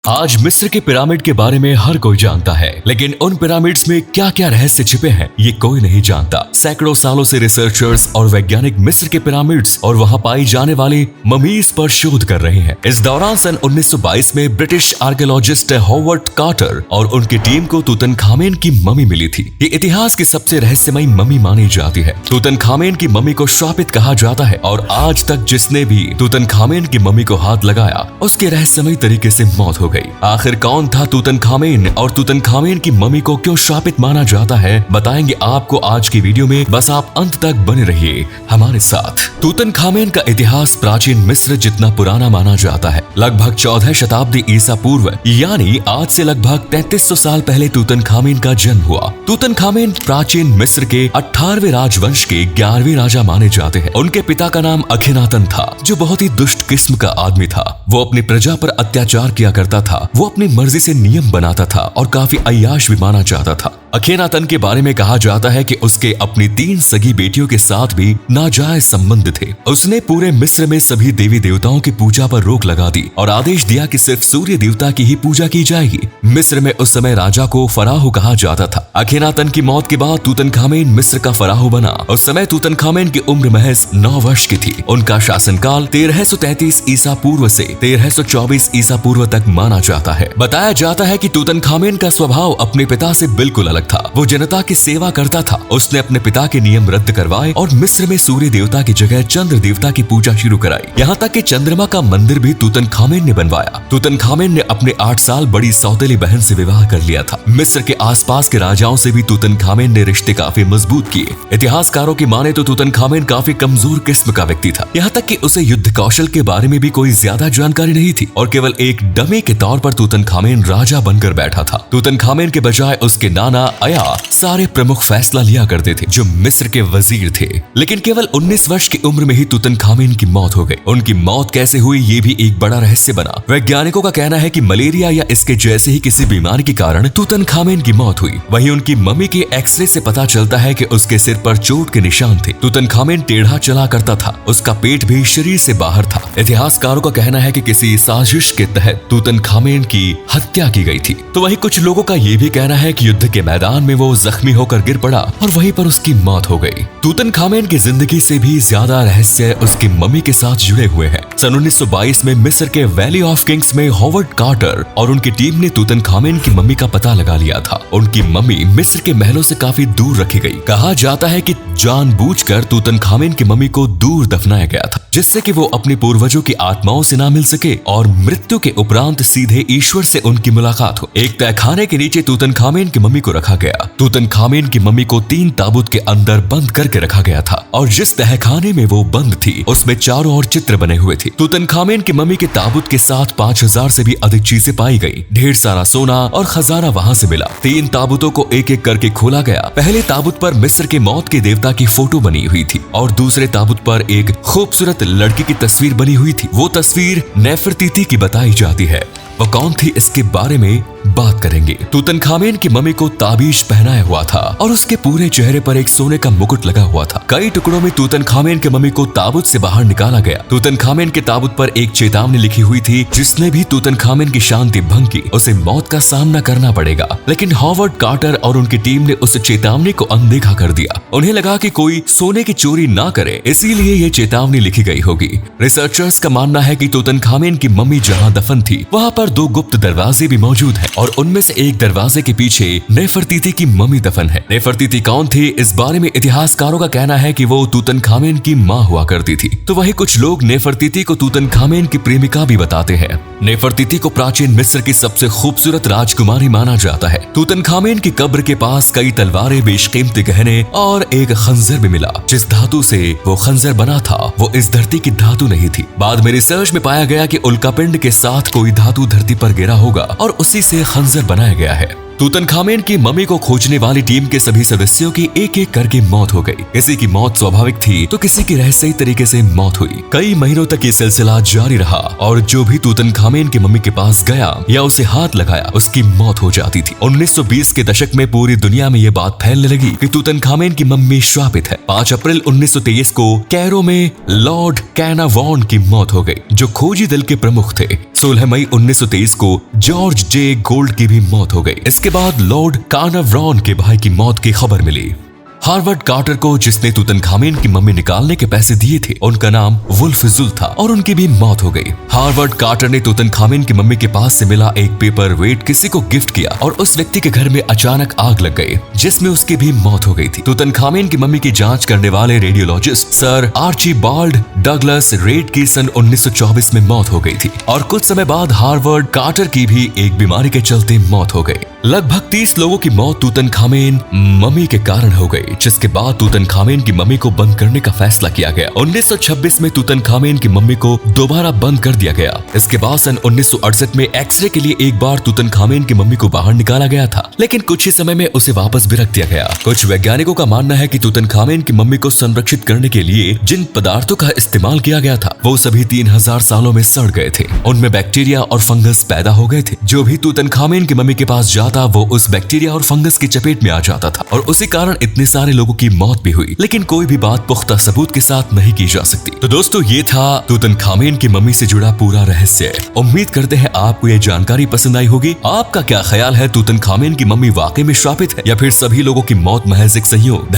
आज मिस्र के पिरामिड के बारे में हर कोई जानता है, लेकिन उन पिरामिड्स में क्या क्या रहस्य छिपे हैं ये कोई नहीं जानता। सैकड़ों सालों से रिसर्चर्स और वैज्ञानिक मिस्र के पिरामिड्स और वहां पाई जाने वाली ममीज पर शोध कर रहे हैं। इस दौरान सन 1922 में ब्रिटिश आर्कियोलॉजिस्ट हॉवर्ड कार्टर और उनकी टीम को तूतनखामेन की ममी मिली थी। ये इतिहास की सबसे रहस्यमयी ममी मानी जाती है। तूतनखामेन की ममी को श्रापित कहा जाता है और आज तक जिसने भी तूतनखामेन की ममी को हाथ लगाया उसके रहस्यमयी तरीके से मौत हो गई। आखिर कौन था तूतनखामेन और तूतनखामेन की ममी को क्यों श्रापित माना जाता है, बताएंगे आपको आज की वीडियो में। बस आप अंत तक बने रहिए हमारे साथ। तूतनखामेन का इतिहास प्राचीन मिस्र जितना पुराना माना जाता है। लगभग 14 शताब्दी ईसा पूर्व यानी आज से लगभग 3300 साल पहले तूतनखामेन का जन्म हुआ। तूतनखामेन प्राचीन मिस्र के 18वें राजवंश के 11वें राजा माने जाते हैं। उनके पिता का नाम अखिनातन था, जो बहुत ही दुष्ट किस्म का आदमी था। वो अपनी प्रजा पर अत्याचार किया करता था। वो अपनी मर्जी से नियम बनाता था और काफी अय्याश भी माना जाता था। अखिनातन के बारे में कहा जाता है कि उसके अपनी 3 सगी बेटियों के साथ भी नाजायज संबंध थे। उसने पूरे मिस्र में सभी देवी देवताओं की पूजा पर रोक लगा दी और आदेश दिया कि सिर्फ सूर्य देवता की ही पूजा की जाएगी। मिस्र में उस समय राजा को फराहो कहा जाता था। अखिनातन की मौत के बाद तूतनखामेन मिस्र का फराहो बना। उस समय तूतनखामेन की उम्र महज 9 वर्ष की थी। उनका शासनकाल 1333 ईसा पूर्व से 1324 ईसा पूर्व तक माना जाता है। बताया जाता है कि तूतनखामेन का स्वभाव अपने पिता से बिल्कुल अलग था। वो जनता की सेवा करता था। उसने अपने पिता के नियम रद्द करवाए और मिस्र में सूर्य देवता की जगह चंद्र देवता की पूजा शुरू कराई। यहाँ तक कि चंद्रमा का मंदिर भी तूतनखामेन ने बनवाया। तूतनखामेन ने अपने 8 साल बड़ी सौतेली बहन से विवाह कर लिया था। मिस्र के आसपास के राजाओं से भी तूतनखामेन ने रिश्ते काफी मजबूत किए। इतिहासकारों की माने तो तूतनखामेन काफी कमजोर किस्म का व्यक्ति था। यहाँ तक कि उसे युद्ध कौशल के बारे में भी कोई ज्यादा जानकारी नहीं थी और केवल एक डमी के तौर पर तूतनखामेन राजा बनकर बैठा था। तूतनखामेन के बजाय उसके नाना अया सारे प्रमुख फैसला लिया करते थे, जो मिस्र के वजीर थे। लेकिन केवल 19 वर्ष की उम्र में ही तूतनखामेन की मौत हो गई। उनकी मौत कैसे हुई ये भी एक बड़ा रहस्य बना। वैज्ञानिकों का कहना है कि मलेरिया या इसके जैसे ही किसी बीमारी के कारण तूतनखामेन की मौत हुई। वहीं उनकी मम्मी के एक्सरे से पता चलता है कि उसके सिर पर चोट के निशान थे। तूतनखामेन टेढ़ा चला करता था। उसका पेट भी शरीर से बाहर था। इतिहासकारों का कहना है कि किसी साजिश के तहत तूतनखामेन की हत्या की गई थी। तो वहीं कुछ लोगों का ये भी कहना है कि युद्ध के मैदान में वो जख्मी होकर गिर पड़ा और वहीं पर उसकी मौत हो गई। तूतनखामेन की जिंदगी से भी ज्यादा रहस्य उसकी मम्मी के साथ जुड़े हुए हैं। सन 1922 में मिस्र के वैली ऑफ किंग्स में हॉवर्ड कार्टर और उनकी टीम ने तूतनखामेन की मम्मी का पता लगा लिया था। उनकी मम्मी मिस्र के महलों से काफी दूर रखी गई। कहा जाता है कि जानबूझकर तूतनखामेन की मम्मी को दूर दफनाया गया था, जिससे कि वो अपने पूर्वजों की आत्माओं से ना मिल सके और मृत्यु के उपरांत सीधे ईश्वर से उनकी मुलाकात हो। एक तहखाने के नीचे तूतनखामेन की मम्मी को रखा गया। तूतनखामेन की मम्मी को 3 ताबूत के अंदर बंद करके रखा गया था और जिस तहखाने में वो बंद थी उसमें चारों ओर चित्र बने हुए थे। तूतनखामेन की मम्मी के ताबूत के साथ 5000 से भी अधिक चीजें पाई गई। ढेर सारा सोना और खजाना वहां से मिला। 3 ताबूतों को एक एक करके खोला गया। पहले ताबूत पर मिस्र के मौत के देवता की फोटो बनी हुई थी और दूसरे ताबूत पर एक खूबसूरत लड़की की तस्वीर बनी हुई थी। वो तस्वीर नेफरतीती की बताई जाती है। वो कौन थी इसके बारे में बात करेंगे। तूतनखामेन की मम्मी को ताबीज पहनाया हुआ था और उसके पूरे चेहरे पर एक सोने का मुकुट लगा हुआ था। कई टुकड़ों में तूतनखामेन की मम्मी को ताबूत से बाहर निकाला गया। तूतनखामेन के ताबूत पर एक चेतावनी लिखी हुई थी, जिसने भी तूतनखामेन की शांति भंग की उसे मौत का सामना करना पड़ेगा। लेकिन हॉवर्ड कार्टर और उनकी टीम ने उस चेतावनी को अनदेखा कर दिया। उन्हें लगा कि कोई सोने की चोरी ना करे, इसीलिए ये चेतावनी लिखी गई होगी। रिसर्चर्स का मानना है कि तूतनखामेन की मम्मी जहाँ दफन थी वहाँ पर 2 गुप्त दरवाजे भी मौजूद हैं और उनमें से एक दरवाजे के पीछे नेफरतीती की मम्मी दफन है। नेफरतीती कौन थी, इस बारे में इतिहासकारों का कहना है कि वो तूतनखामेन की माँ हुआ करती थी। तो वहीं कुछ लोग नेफरतीती को तूतनखामेन की प्रेमिका भी बताते हैं। नेफरतीती को प्राचीन मिस्र की सबसे खूबसूरत राजकुमारी माना जाता है। तूतनखामेन की कब्र के पास कई तलवारें, बेशकीमती गहने और एक खंजर भी मिला। जिस धातु से वो खंजर बना था वो इस धरती की धातु नहीं थी। बाद में रिसर्च में पाया गया कि उल्कापिंड के साथ कोई धातु धरती पर गिरा होगा और उसी से खंजर बनाया गया है। तूतनखामेन की मम्मी को खोजने वाली टीम के सभी सदस्यों की एक एक करके मौत हो गई। किसी की मौत स्वाभाविक थी तो किसी की रहस्यमयी तरीके से मौत हुई। कई महीनों तक ये सिलसिला जारी रहा और जो भी तूतनखामेन की मम्मी के पास गया या उसे हाथ लगाया उसकी मौत हो जाती थी। 1920 के दशक में पूरी दुनिया में ये बात फैलने लगी कि तूतनखामेन की मम्मी श्रापित है। 5 अप्रैल 1923 को कैरो में लॉर्ड कैनावॉन की मौत हो गई जो खोजी दल के प्रमुख थे। 16 मई 1923 को जॉर्ज जे गोल्ड की भी मौत हो गई। इसके बाद लॉर्ड कैनावॉन के भाई की मौत की खबर मिली। हार्वर्ड कार्टर को जिसने तूतनखामेन की मम्मी निकालने के पैसे दिए थे उनका नाम वुल्फजुल था और उनकी भी मौत हो गई। हार्वर्ड कार्टर ने तूतनखामेन की मम्मी के पास से मिला एक पेपर वेट किसी को गिफ्ट किया और उस व्यक्ति के घर में अचानक आग लग गई जिसमें उसकी भी मौत हो गई थी। तूतनखामेन की मम्मी की जांच करने वाले radiologist sir Archibald Douglas red की सन 1924 में मौत हो गई थी और कुछ समय बाद हार्वर्ड कार्टर की भी एक बीमारी के चलते मौत हो गई। लगभग 30 लोगों की मौत तूतनखामेन मम्मी के कारण हो गई, जिसके बाद तूतनखामेन की मम्मी को बंद करने का फैसला किया गया। 1926 में तूतनखामेन की मम्मी को दोबारा बंद कर दिया गया। इसके बाद सन 1968 में एक्सरे के लिए एक बार तूतनखामेन की मम्मी को बाहर निकाला गया था, लेकिन कुछ ही समय में उसे वापस भी रख दिया गया। कुछ वैज्ञानिकों का मानना है कि तूतनखामेन की मम्मी को संरक्षित करने के लिए जिन पदार्थों का इस्तेमाल किया गया था वो सभी 3000 सालों में सड़ गए थे। उनमें बैक्टीरिया और फंगस पैदा हो गए थे। जो भी तूतनखामेन की मम्मी के पास जाता वो उस बैक्टीरिया और फंगस की चपेट में आ जाता था और उसी कारण इतने सारे लोगों की मौत भी हुई, लेकिन कोई भी बात पुख्ता सबूत के साथ नहीं की जा सकती। तो दोस्तों ये था तूतनखामेन की मम्मी से जुड़ा पूरा रहस्य। उम्मीद करते हैं आपको ये जानकारी पसंद आई होगी। आपका क्या ख्याल है, तूतनखामेन की मम्मी वाकई में श्रापित है या फिर सभी लोगों की मौत महज एक संयोग?